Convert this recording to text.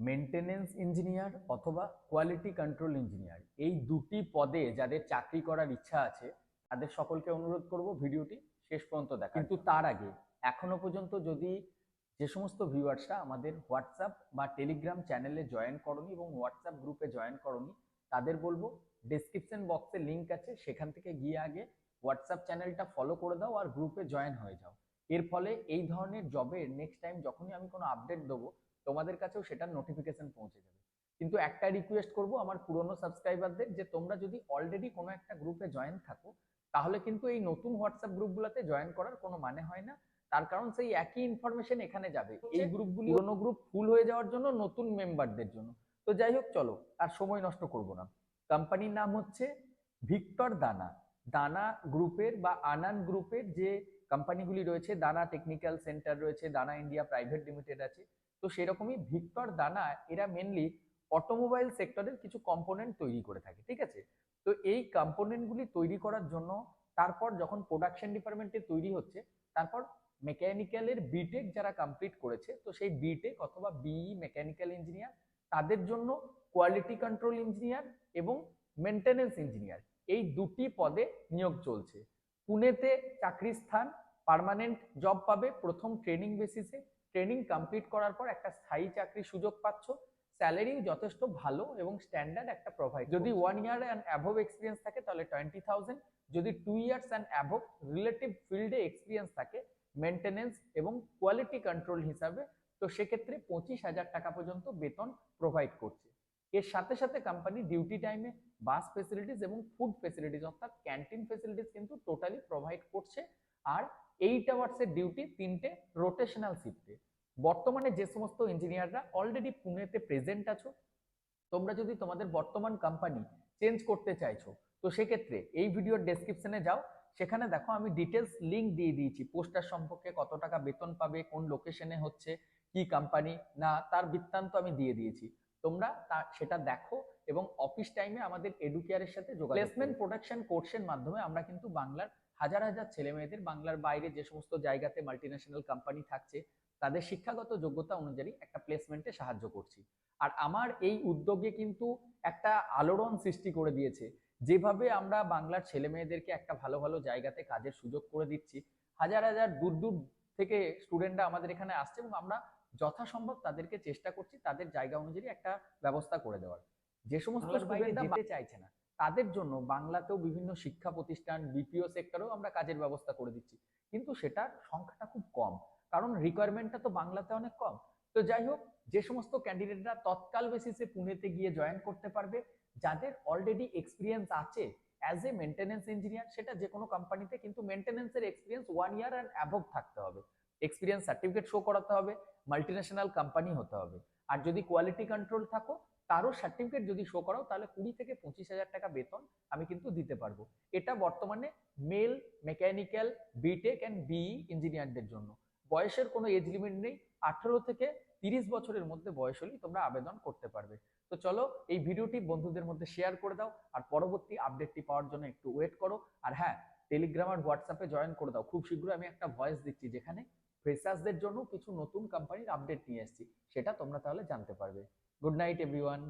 Maintenance engineer অথবা quality control engineer, এই দুটি পদে যাদের চাকরি করার ইচ্ছা আছে তাদের সকলকে অনুরোধ করব ভিডিওটি শেষ পর্যন্ত দেখা। কিন্তু তার আগে এখনো পর্যন্ত যদি যে সমস্ত ভিউয়ার্সরা আমাদের হোয়াটসঅ্যাপ বা টেলিগ্রাম চ্যানেলে জয়েন করনি এবং হোয়াটসঅ্যাপ গ্রুপে জয়েন করনি, তাদের বলবো ডেসক্রিপশন বক্সে লিঙ্ক আছে, সেখান থেকে গিয়ে আগে হোয়াটসঅ্যাপ চ্যানেলটা ফলো করে দাও আর গ্রুপে জয়েন হয়ে যাও। এর ফলে এই ধরনের জবের নেক্সট টাইম যখনই আমি কোনো আপডেট দেবো তোমাদের কাছেও সেটার নোটিফিকেশন পৌঁছে যাবে। কিন্তু একটা রিকোয়েস্ট করব আমার পুরনো সাবস্ক্রাইবারদের, যে তোমরা যদি অলরেডি কোনো একটা গ্রুপে জয়েন থাকো তাহলে কিন্তু এই নতুন হোয়াটসঅ্যাপ গ্রুপগুলোতে জয়েন করার কোনো মানে হয় না। তার কারণ সেই একই ইনফরমেশন এখানে যাবে। এই গ্রুপগুলি পুরনো গ্রুপ ফুল হয়ে যাওয়ার জন্য, নতুন মেম্বারদের জন্য। তো যাই হোক, চলো আর সময় নষ্ট করব না। কোম্পানির নাম হচ্ছে ভিক্টর দানা। দানা গ্রুপের বা আনান গ্রুপের যে কোম্পানিগুলি রয়েছে, দানা টেকনিক্যাল সেন্টার রয়েছে, দানা ইন্ডিয়া প্রাইভেট লিমিটেড আছে, তো সেরকমই ভিক্টর দানা এরা মেনলি অটোমোবাইল সেক্টরের কিছু কম্পোনেন্ট তৈরি করে থাকে, ঠিক আছে? তো এই কম্পোনেন্টগুলি তৈরি করার জন্য তারপর যখন প্রোডাকশন ডিপার্টমেন্টে তৈরি হচ্ছে, তারপর মেকানিক্যালের বিটেক যারা কমপ্লিট করেছে, তো সেই বিটেক অথবা বিই মেকানিক্যাল ইঞ্জিনিয়ার, তাদের জন্য কোয়ালিটি কন্ট্রোল ইঞ্জিনিয়ার এবং মেনটেনেন্স ইঞ্জিনিয়ার, এই দুটি পদে নিয়োগ চলছে। পুনেতে চাকরির স্থান, পার্মানেন্ট জব পাবে প্রথম ট্রেনিং বেসিসে। ট্রেনিং কমপ্লিট করার পর একটা স্থায়ী চাকরির সুযোগ পাচ্ছ। স্যালারি যথেষ্ট ভালো এবং স্ট্যান্ডার্ড একটা প্রোভাইড। যদি 1 ইয়ার অ্যান্ড অ্যাবভ এক্সপিরিয়েন্স থাকে তাহলে 20,000, যদি 2 ইয়ার্স অ্যান্ড অ্যাবভ রিলেটিভ ফিল্ডে এক্সপিরিয়েন্স থাকে মেনটেনেন্স এবং কোয়ালিটি কন্ট্রোল হিসাবে, তো সেক্ষেত্রে 25,000 টাকা পর্যন্ত বেতন প্রোভাইড করছে। এর সাথে সাথে কোম্পানি ডিউটি টাইমে বাস ফেসিলিটিস এবং ফুড ফেসিলিটিস অর্থাৎ ক্যান্টিন ফেসিলিটিস কিন্তু টোটালি প্রোভাইড করছে। আর 8 আওয়ার্সের ডিউটি 3টে রোটেশনাল শিফটে। বর্তমানে যে সমস্ত ইঞ্জিনিয়াররা অলরেডি পুনেতে প্রেজেন্ট আছো, তোমরা যদি তোমাদের বর্তমান কোম্পানি চেঞ্জ করতে চাইছো, তো সেক্ষেত্রে এই ভিডিওর ডেসক্রিপশনে যাও, সেখানে দেখো আমি ডিটেলস লিঙ্ক দিয়ে দিয়েছি পোস্টার সম্পর্কে, কত টাকা বেতন পাবে, কোন লোকেশনে হচ্ছে, কি কোম্পানি না তার বৃত্তান্ত আমি দিয়ে দিয়েছি। তোমরা সেটা দেখো এবং অফিস টাইমে আমাদের এডুকেয়ারের সাথে যোগাযোগ। প্লেসমেন্ট প্রোডাকশন কোর্সের মাধ্যমে আমরা কিন্তু বাংলার হাজার হাজার ছেলে মেয়েদের, বাংলার বাইরে যে সমস্ত জায়গাতে মাল্টিন্যাশনাল কোম্পানি থাকছে, তাদের শিক্ষাগত যোগ্যতা অনুযায়ী একটা প্লেসমেন্টে সাহায্য করছি। আর আমার এই উদ্যোগে কিন্তু একটা আলোড়ন সৃষ্টি করে দিয়েছে। যেভাবে আমরা বাংলার ছেলে মেয়েদেরকে একটা ভালো ভালো জায়গাতে কাজের সুযোগ করে দিচ্ছি, হাজার হাজার দূর দূর থেকে স্টুডেন্টরা আমাদের এখানে আসছে এবং আমরা যথাসম্ভব তাদেরকে চেষ্টা করছি তাদের জায়গা অনুযায়ী একটা ব্যবস্থা করে দেওয়ার। যে সমস্ত স্টুডেন্টরা যেতে চাইছে না তাদের জন্য বাংলাতেও বিভিন্ন শিক্ষা প্রতিষ্ঠান, বিপিও সেক্টরেও আমরা কাজের ব্যবস্থা করে দিচ্ছি, কিন্তু সেটার সংখ্যাটা খুব কম, কারণ রিকোয়ারমেন্টটা তো বাংলাতে অনেক কম। তো যাই হোক, যে সমস্ত ক্যান্ডিডেটরা তৎকাল বেসিসে পুনেতে গিয়ে জয়েন করতে পারবে, যাদের অলরেডি এক্সপিরিয়েন্স আছে অ্যাজ এ মেনটেনেন্স ইঞ্জিনিয়ার, সেটা যে কোনো কোম্পানিতে, কিন্তু মেনটেনেন্সের এক্সপিরিয়েন্স 1 ইয়ার অ্যান্ড অ্যাবভ থাকতে হবে, এক্সপিরিয়েন্স সার্টিফিকেট শো করাতে হবে, মাল্টিন্যাশনাল কোম্পানি হতে হবে। আর যদি কোয়ালিটি কন্ট্রোল থাকো, তারও সার্টিফিকেট যদি শো করাও, তাহলে 20 থেকে 25,000 টাকা বেতন আমি কিন্তু দিতে পারবো। এটা বর্তমানে male mechanical BTech and BE ইঞ্জিনিয়ারদের জন্য। বয়সের কোনো এজ লিমিট নেই, 18 থেকে 30 বছরের মধ্যে বয়স হলেই তোমরা আবেদন করতে পারবে। তো চলো এই ভিডিওটি বন্ধুদের মধ্যে শেয়ার করে দাও, আর পরবর্তী আপডেটটি পাওয়ার জন্য একটু ওয়েট করো। আর হ্যাঁ, টেলিগ্রাম আর হোয়াটসঅ্যাপে জয়েন করে দাও। খুব শীঘ্রই আমি একটা ভয়েস দিচ্ছি যেখানে ফ্রেশার্সদের জন্য কিছু নতুন কোম্পানির আপডেট নিয়ে এসেছি, সেটা তোমরা তাহলে জানতে পারবে। Good night everyone.